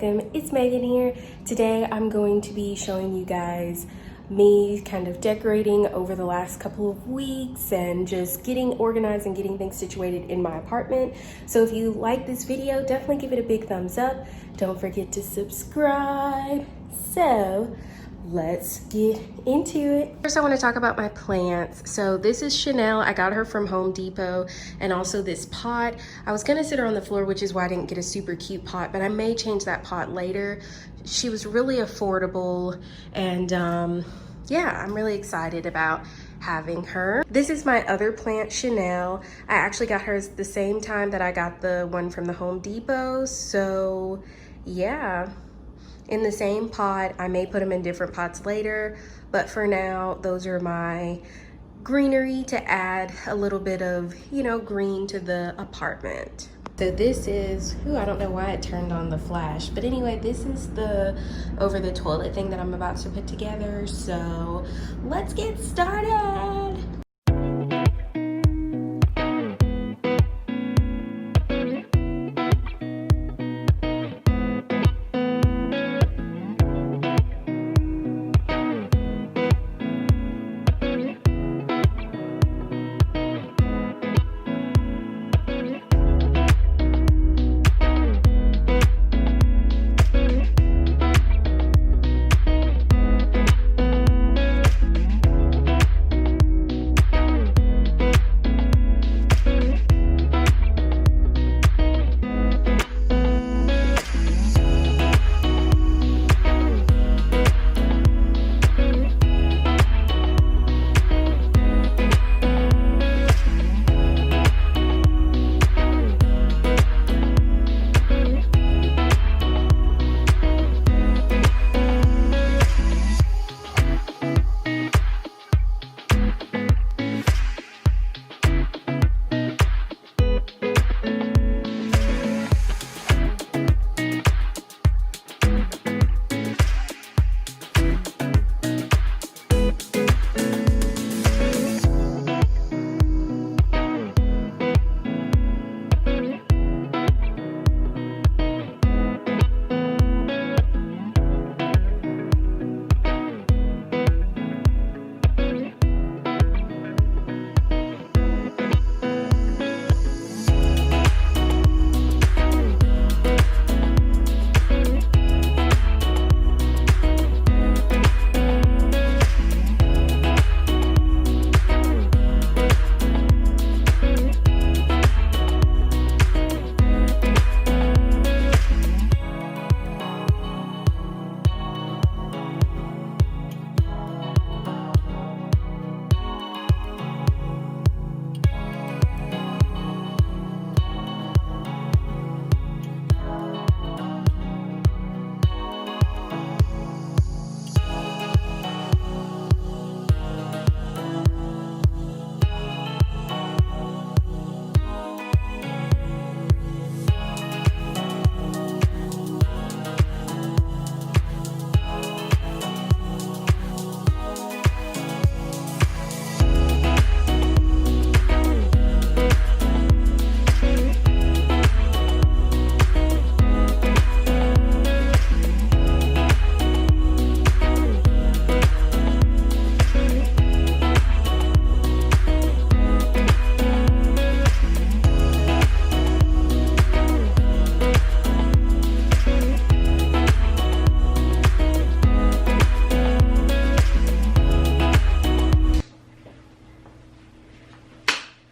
welcome. It's Megan here. Today I'm going to be showing you guys me kind of decorating over the last couple of weeks and just getting organized and getting things situated in my apartment. So if you like this video, definitely give it a big thumbs up. Don't forget to subscribe. So let's get into it. First, I want to talk about my plants. So this is Chanel. I got her from Home Depot, and also this pot. I was gonna sit her on the floor, which is why I didn't get a super cute pot, but I may change that pot later. She was really affordable, and yeah, I'm really excited about having her. This is my other plant, Chanel. I actually got hers the same time that I got the one from the Home Depot. So yeah, in the same pot. I may put them in different pots later, but for now, those are my greenery to add a little bit of, you know, green to the apartment. So this is, I don't know why it turned on the flash, but anyway, this is the over the toilet thing that I'm about to put together. So let's get started.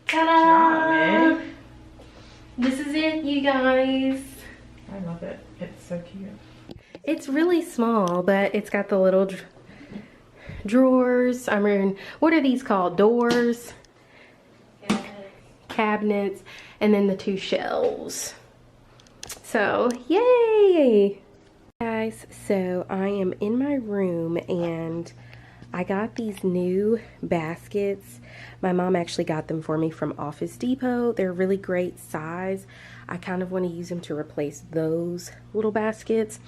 Ta-da! This is it, you guys. I love it. It's so cute. It's really small, but it's got the little drawers. I mean, what are these called? Doors? Cabinets. And then the two shelves. So, yay! Guys, so I am in my room and I got these new baskets. My mom actually got them for me from Office Depot. They're really great size. I kind of want to use them to replace those little baskets,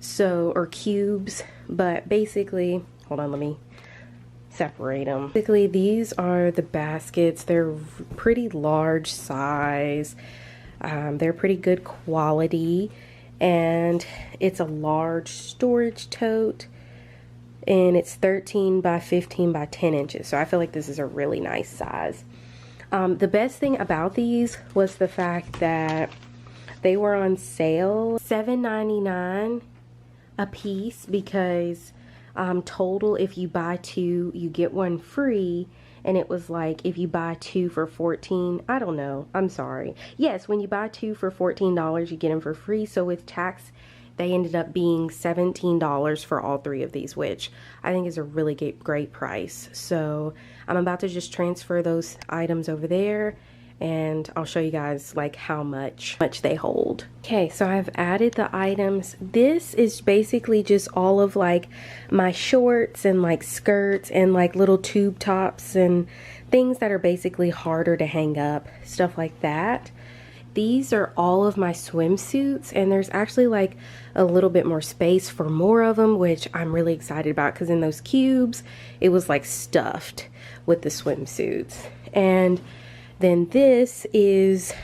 so, or cubes, but basically, hold on, let me separate them. Basically, these are the baskets. They're pretty large size. They're pretty good quality. and it's a large storage tote, and it's 13 by 15 by 10 inches. So I feel like this is a really nice size. The best thing about these was the fact that they were on sale, $7.99 a piece, because total, if you buy two, you get one free. And it was like, if you buy two for $14, I don't know, I'm sorry. Yes, when you buy two for $14, you get them for free. So with tax, they ended up being $17 for all three of these, which I think is a really great price. So I'm about to just transfer those items over there, and I'll show you guys like how much they hold. Okay, so I've added the items. This is basically just all of like my shorts and like skirts and like little tube tops and things that are basically harder to hang up, stuff like that. These are all of my swimsuits, and there's actually like a little bit more space for more of them, which I'm really excited about, because in those cubes it was like stuffed with the swimsuits. And then this is,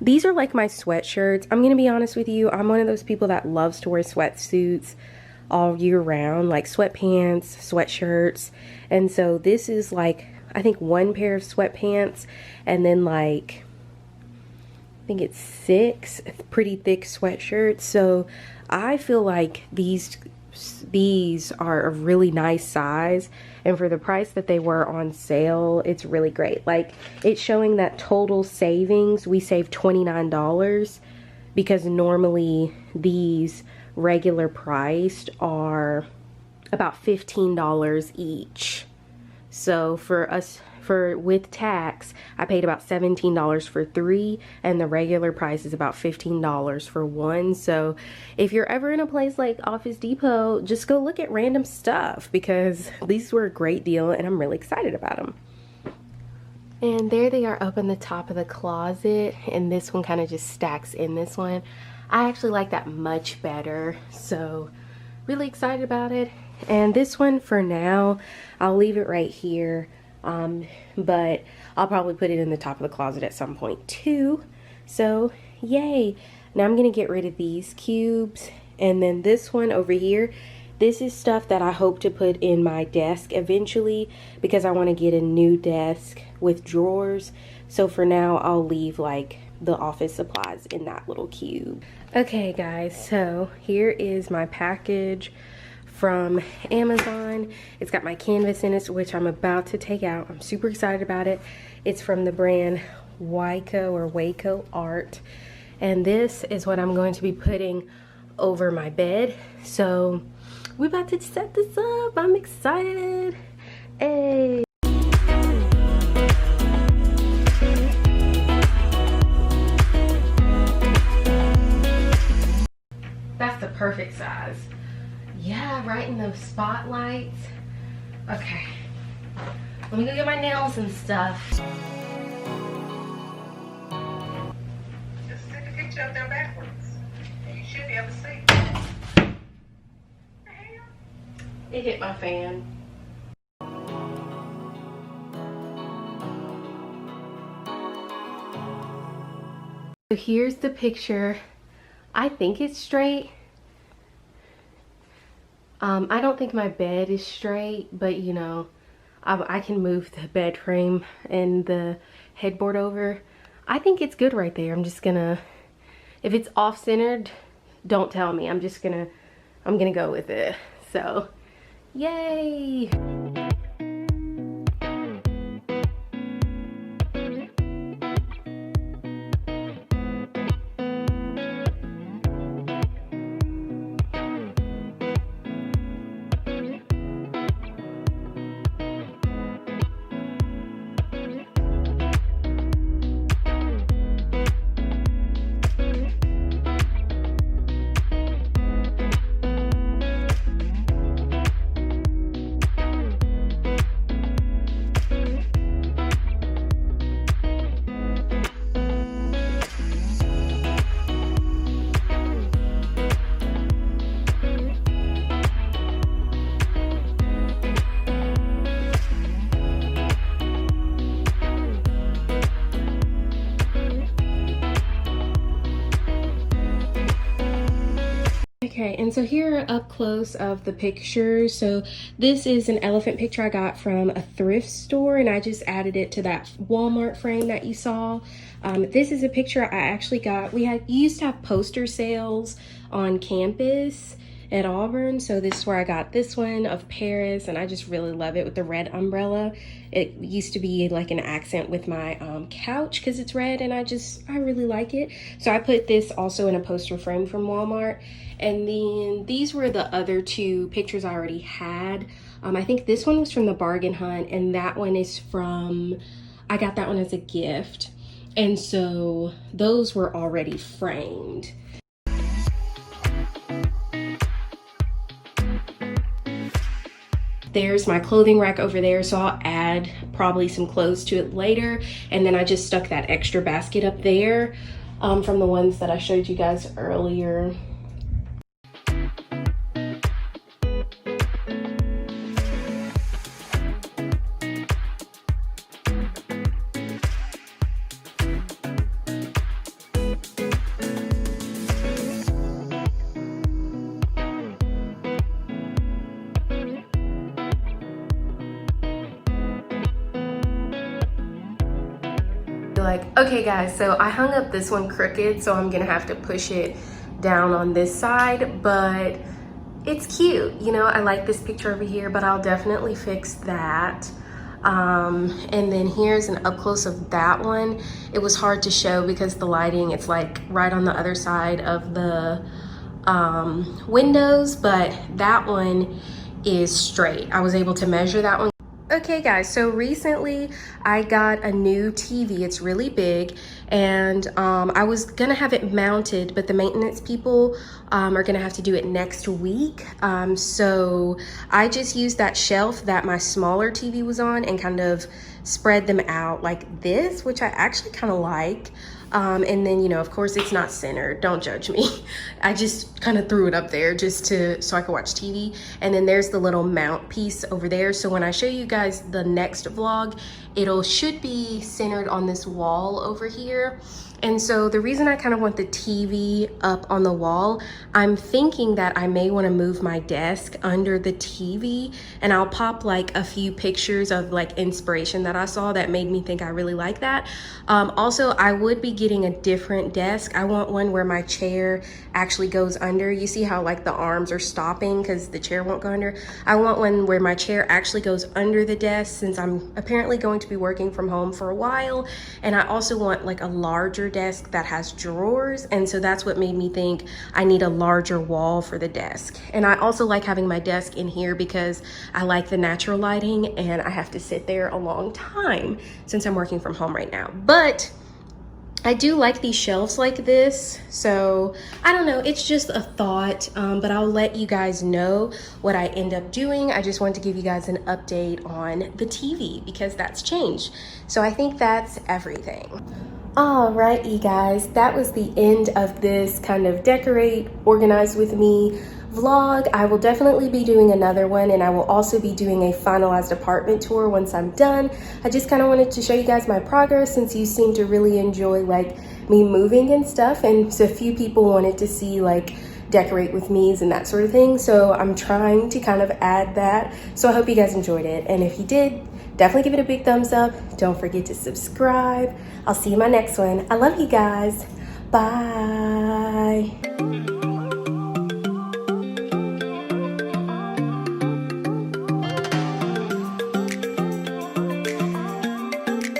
these are like my sweatshirts. I'm gonna be honest with you, I'm one of those people that loves to wear sweatsuits all year round, like sweatpants, sweatshirts. And so this is like, I think one pair of sweatpants, and then like, I think it's 6 pretty thick sweatshirts. So I feel like these are a really nice size, and for the price that they were on sale, it's really great. Like, it's showing that total savings, we saved $29, because normally these regular priced are about $15 each. So for us, with tax, I paid about $17 for 3, and the regular price is about $15 for 1. So if you're ever in a place like Office Depot, just go look at random stuff, because these were a great deal and I'm really excited about them. And there they are up in the top of the closet, and this one kind of just stacks in this one. I actually like that much better, so really excited about it. And this one, for now, I'll leave it right here. But I'll probably put it in the top of the closet at some point too. So yay. Now I'm gonna get rid of these cubes, and then this one over here, this is stuff that I hope to put in my desk eventually, because I want to get a new desk with drawers. So for now, I'll leave like the office supplies in that little cube. Okay guys, so here is my package from Amazon. It's got my canvas in it, which I'm about to take out. I'm super excited about it. It's from the brand Waco Art, and this is what I'm going to be putting over my bed. So we're about to set this up. I'm excited. Hey. That's the perfect size. Yeah, right in those spotlights. Okay, let me go get my nails and stuff. Just take a picture of them backwards, and you should be able to see. It hit my fan. So here's the picture. I think it's straight. I don't think my bed is straight, but you know, I can move the bed frame and the headboard over. I think it's good right there. I'm just gonna, if it's off-centered, don't tell me. I'm gonna go with it. So, yay! Okay, and so here are up close of the pictures. So this is an elephant picture I got from a thrift store, and I just added it to that Walmart frame that you saw. This is a picture I actually got. Used to have poster sales on campus at Auburn, so this is where I got this one of Paris, and I just really love it with the red umbrella. It used to be like an accent with my couch because it's red, and I really like it. So I put this also in a poster frame from Walmart. And then these were the other two pictures I already had. I think this one was from the bargain hunt, and that one is from, I got that one as a gift. And so those were already framed. There's my clothing rack over there, so I'll add probably some clothes to it later. And then I just stuck that extra basket up there from the ones that I showed you guys earlier. Like, okay guys, so I hung up this one crooked, so I'm gonna have to push it down on this side, but it's cute. You know, I like this picture over here, but I'll definitely fix that. And then here's an up close of that one. It was hard to show because the lighting, it's like right on the other side of the windows, but that one is straight. I was able to measure that one. Okay guys, so recently I got a new TV. It's really big, and I was gonna have it mounted, but the maintenance people are gonna have to do it next week. So I just used that shelf that my smaller TV was on and kind of spread them out like this, which I actually kind of like. And then, you know, of course it's not centered, don't judge me. I just kind of threw it up there just so I could watch TV. And then there's the little mount piece over there. So when I show you guys the next vlog, should be centered on this wall over here. And so the reason I kind of want the TV up on the wall, I'm thinking that I may want to move my desk under the TV, and I'll pop like a few pictures of like inspiration that I saw that made me think I really like that. Also, I would be getting a different desk. I want one where my chair actually goes under. You see how like the arms are stopping because the chair won't go under? I want one where my chair actually goes under the desk, since I'm apparently going to be working from home for a while. And I also want like a larger desk that has drawers, and so that's what made me think I need a larger wall for the desk. And I also like having my desk in here because I like the natural lighting, and I have to sit there a long time since I'm working from home right now. But I do like these shelves like this, so I don't know, it's just a thought, but I'll let you guys know what I end up doing. I just wanted to give you guys an update on the TV because that's changed. So I think that's everything. Alright, you guys, that was the end of this kind of decorate, organize with me vlog. I will definitely be doing another one, and I will also be doing a finalized apartment tour once I'm done. I just kind of wanted to show you guys my progress, since you seem to really enjoy like me moving and stuff, and so a few people wanted to see like decorate with me's and that sort of thing. So I'm trying to kind of add that. So I hope you guys enjoyed it, and if you did, definitely give it a big thumbs up. Don't forget to subscribe. I'll see you in my next one. I love you guys. Bye.